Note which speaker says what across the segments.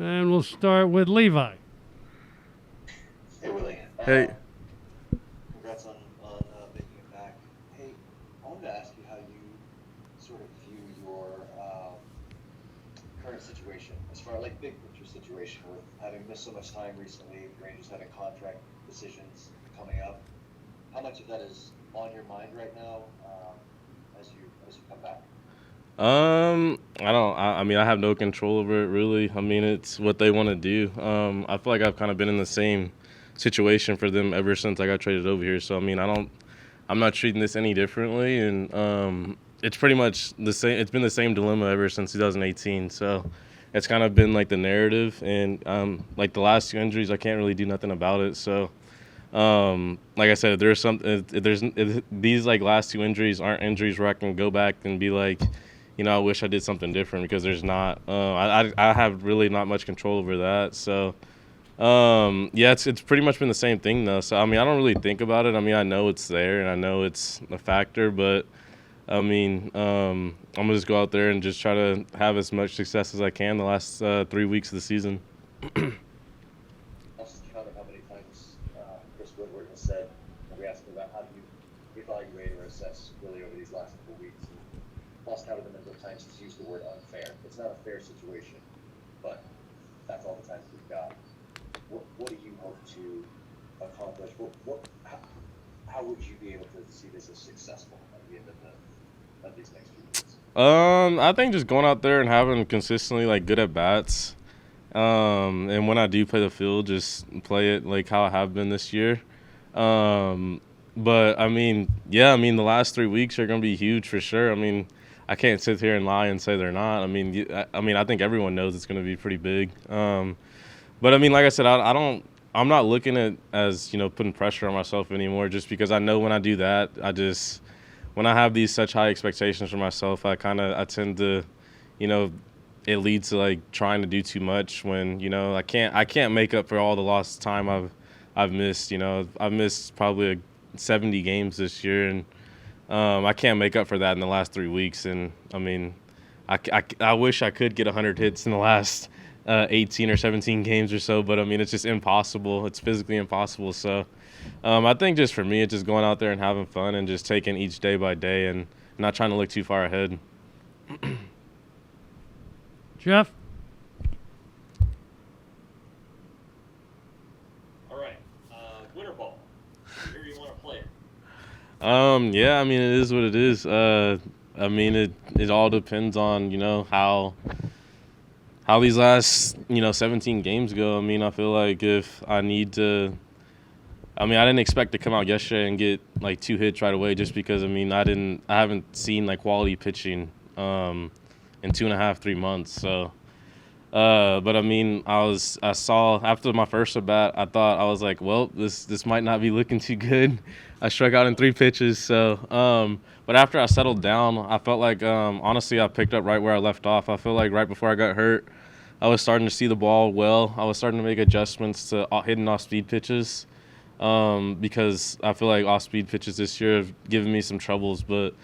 Speaker 1: And we'll start with Levi.
Speaker 2: Hey, Willie.
Speaker 3: Hey.
Speaker 2: Congrats on making it back. Hey, I wanted to ask you how you sort of view your current situation, as far like big picture situation, with having missed so much time recently, Rangers having contract decisions coming up. How much of that is on your mind right now as you come back?
Speaker 3: I mean, I have no control over it really. I mean, it's what they want to do. I feel like I've kind of been in the same situation for them ever since I got traded over here. So I mean, I'm not treating this any differently, and it's pretty much the same. It's been the same dilemma ever since 2018. So it's kind of been like the narrative, and like the last two injuries, I can't really do nothing about it. So. Like I said, these like last two injuries aren't injuries where I can go back and be like, I wish I did something different, because there's not. I have really not much control over that. So, yeah, it's pretty much been the same thing though. So I mean, I don't really think about it. I mean, I know it's there and I know it's a factor, but I mean, I'm gonna just go out there and just try to have as much success as I can the last 3 weeks of the season.
Speaker 2: Lost count of how many times Chris Woodward has said, when we asked him about how do you evaluate or assess Willie over these last couple of weeks, and lost count of the number of times he's used the word unfair. It's not a fair situation, but that's all the times we've got. What do you hope to accomplish? How would you be able to see this as successful at the end of these next few weeks?
Speaker 3: I think just going out there and having consistently like good at bats. And when I do play the field, just play it like how I have been this year. But I mean, yeah, I mean the last 3 weeks are going to be huge for sure. I mean, I can't sit here and lie and say they're not. I mean, I think everyone knows it's going to be pretty big. But I mean, like I said, I'm not looking at as putting pressure on myself anymore. Just because I know when I do that, when I have these such high expectations for myself, I tend to, it leads to like trying to do too much when I can't make up for all the lost time I've missed. I've missed probably 70 games this year, and I can't make up for that in the last 3 weeks. And I mean, I wish I could get 100 hits in the last 18 or 17 games or so, but I mean it's just impossible. It's physically impossible. So I think just for me, it's just going out there and having fun and just taking each day by day and not trying to look too far ahead.
Speaker 1: Jeff?
Speaker 4: All right. Winter ball. Here you want to play it.
Speaker 3: Yeah, I mean it is what it is. I mean it all depends on how these last 17 games go. I mean, I feel like if I need to, I mean, I didn't expect to come out yesterday and get like 2 hits right away, just because I mean I haven't seen like quality pitching in 2.5, 3 months. So, but I mean, I saw after my first at bat, I thought I was like, well, this might not be looking too good. I struck out in 3 pitches. So, but after I settled down, I felt like honestly I picked up right where I left off. I feel like right before I got hurt, I was starting to see the ball well. I was starting to make adjustments to hitting off-speed pitches, because I feel like off-speed pitches this year have given me some troubles. But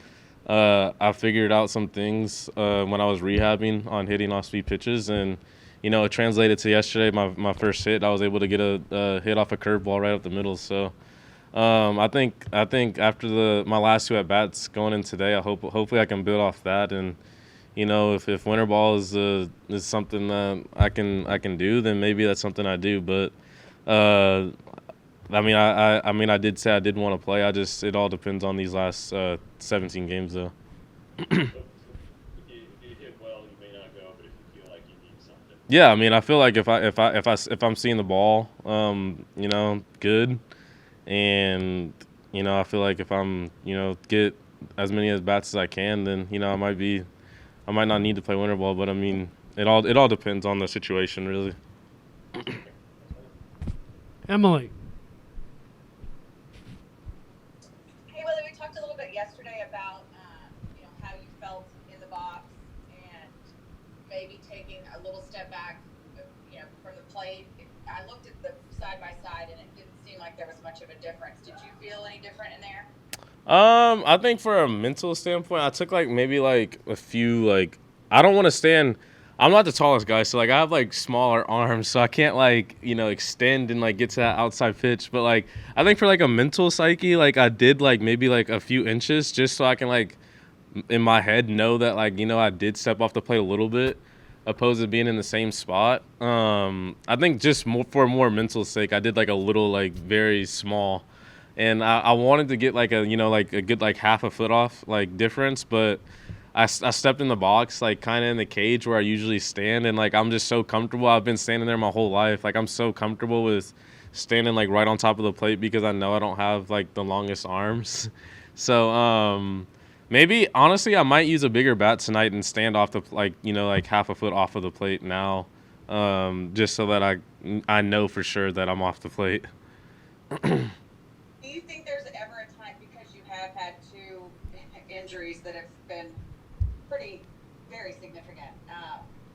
Speaker 3: I figured out some things when I was rehabbing on hitting off-speed pitches, and it translated to yesterday. My first hit, I was able to get a hit off a curveball right up the middle. So I think after my last 2 at bats going in today, hopefully I can build off that. And if winter ball is something that I can do, then maybe that's something I do. But I mean, I did say I did want to play. It all depends on these last 17 games, though.
Speaker 4: If you hit well, you may not go, but if you feel like you need something.
Speaker 3: Yeah, I mean, I feel like if I'm seeing the ball, good, and I feel like if I'm get as many at bats as I can, then I might not need to play winter ball. But I mean, it all depends on the situation, really.
Speaker 1: Emily?
Speaker 5: Hey, Willie, we talked a little bit yesterday about how you felt in the box and maybe taking a little step back, from the plate. I looked at the side by side, and it didn't seem like there was much of a difference. Did you feel any different in there?
Speaker 3: I think for a mental standpoint, I took maybe a few I don't want to stand. I'm not the tallest guy, so like I have like smaller arms, so I can't like extend and like get to that outside pitch. But like I think for like a mental psyche, like I did like maybe like a few inches just so I can like in my head know that like I did step off the plate a little bit, opposed to being in the same spot. I think just for more mental sake, I did like a little like very small, and I wanted to get like a like a good like half a foot off like difference, but I stepped in the box, like kind of in the cage where I usually stand, and like I'm just so comfortable. I've been standing there my whole life. Like I'm so comfortable with standing like right on top of the plate because I know I don't have like the longest arms. So maybe honestly I might use a bigger bat tonight and stand off the like like half a foot off of the plate now, just so that I know for sure that I'm off the plate.
Speaker 5: Do you think there's ever a time, because you have had 2 injuries that have been very significant,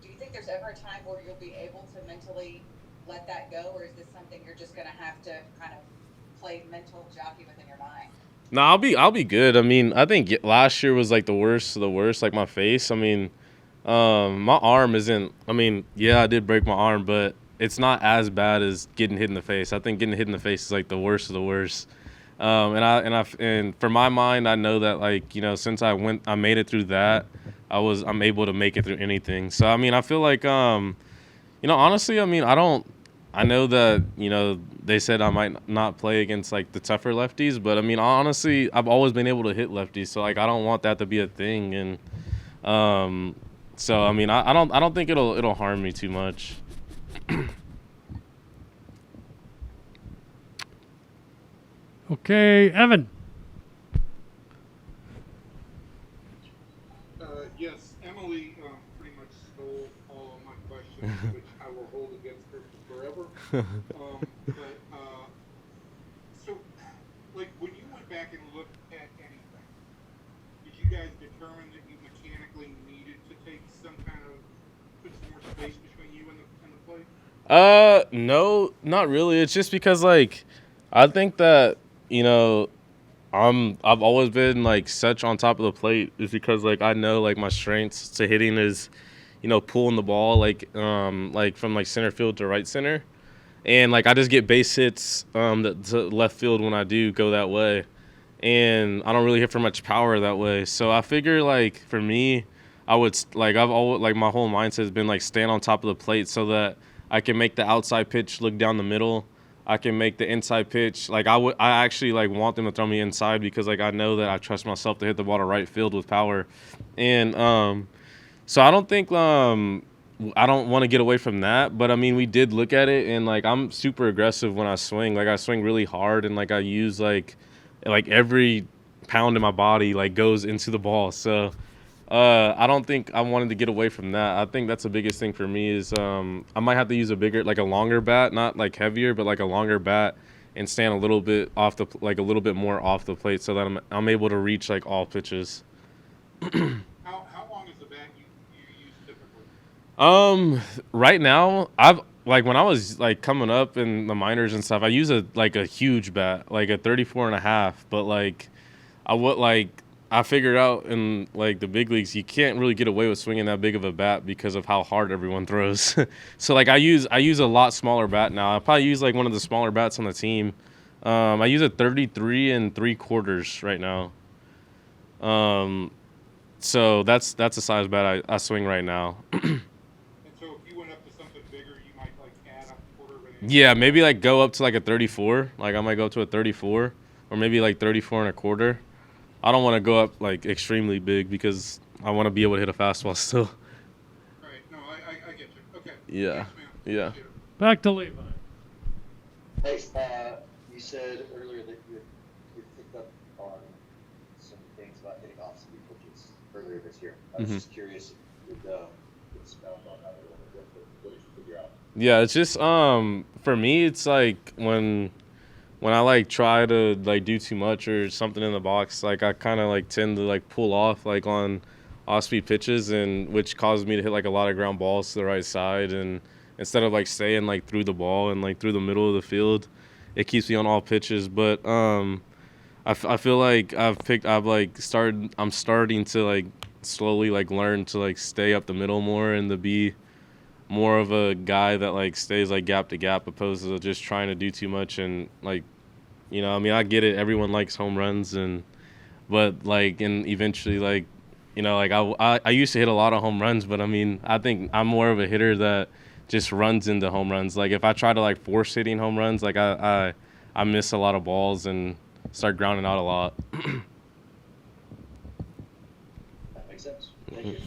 Speaker 5: do you think there's ever a time where you'll be able to mentally let that go, or is this something you're just going to have to kind of play mental jockey within your mind?
Speaker 3: No, I'll be good. I mean, I think last year was like the worst of the worst, like my face. I mean, my arm isn't. I mean, yeah, I did break my arm, but it's not as bad as getting hit in the face. I think getting hit in the face is like the worst of the worst. And for my mind, I know that like since I made it through that, I'm able to make it through anything. So I mean, I feel like honestly, I mean, I know that they said I might not play against like the tougher lefties, but I mean honestly, I've always been able to hit lefties, so like I don't want that to be a thing, and so I mean I don't think it'll harm me too much.
Speaker 1: Okay, Evan.
Speaker 6: Yes, Emily pretty much stole all of my questions, which I will hold against her forever. So, like, when you went back and looked at anything, did you guys determine that you mechanically needed to take some kind of, put some more space between you and the plate?
Speaker 3: No, not really. It's just because like I think that I've always been like such on top of the plate is because like I know like my strengths to hitting is pulling the ball like from like center field to right center, and like I just get base hits to left field when I do go that way, and I don't really hit for much power that way. So I figure like for me, I would like I've always like my whole mindset has been like stand on top of the plate so that I can make the outside pitch look down the middle. I can make the inside pitch. Like I actually like want them to throw me inside because like I know that I trust myself to hit the ball to right field with power, and so I don't think I don't want to get away from that. But I mean we did look at it, and like I'm super aggressive when I swing. Like I swing really hard, and like I use like every pound in my body like goes into the ball. So I don't think I wanted to get away from that. I think that's the biggest thing for me is I might have to use a longer bat, not like heavier, but like a longer bat, and stand a little bit a little bit more off the plate so that I'm able to reach like all pitches.
Speaker 6: How long is the bat you use typically?
Speaker 3: Right now I've like when I was like coming up in the minors and stuff, I use a huge bat, like a 34.5, but like I figured out in like the big leagues, you can't really get away with swinging that big of a bat because of how hard everyone throws. So like I use a lot smaller bat now. I probably use like one of the smaller bats on the team. I use a 33 3/4 right now. So that's the size bat I swing right now.
Speaker 6: And so if you went up to something bigger, you might like add a quarter of an inch.
Speaker 3: Yeah, maybe like go up to like a 34. Like I might go to a 34 or maybe like 34 1/4. I don't want to go up like extremely big because I want to be able to hit a fastball still.
Speaker 6: Right. No, I get you. Okay.
Speaker 3: Yeah.
Speaker 6: Thanks, man.
Speaker 3: Yeah.
Speaker 6: Appreciate it.
Speaker 1: Back to Levi.
Speaker 2: Hey, you said earlier that you picked up on some things about hitting off-speed pitches earlier this year. I was just curious if you could expound on that a little bit. What did you figure out?
Speaker 3: Yeah, it's just for me it's like when I like try to like do too much or something in the box, like I kind of like tend to like pull off like on off-speed pitches, and which causes me to hit like a lot of ground balls to the right side, and instead of like staying like through the ball and like through the middle of the field, it keeps me on all pitches. But I feel like I'm starting to like slowly like learn to like stay up the middle more and to be more of a guy that like stays like gap to gap opposed to just trying to do too much. And like, I mean, I get it. Everyone likes home runs but like, and eventually like, like I used to hit a lot of home runs, but I mean, I think I'm more of a hitter that just runs into home runs. Like if I try to like force hitting home runs, like I miss a lot of balls and start grounding out a lot.
Speaker 2: That makes sense. Thank you.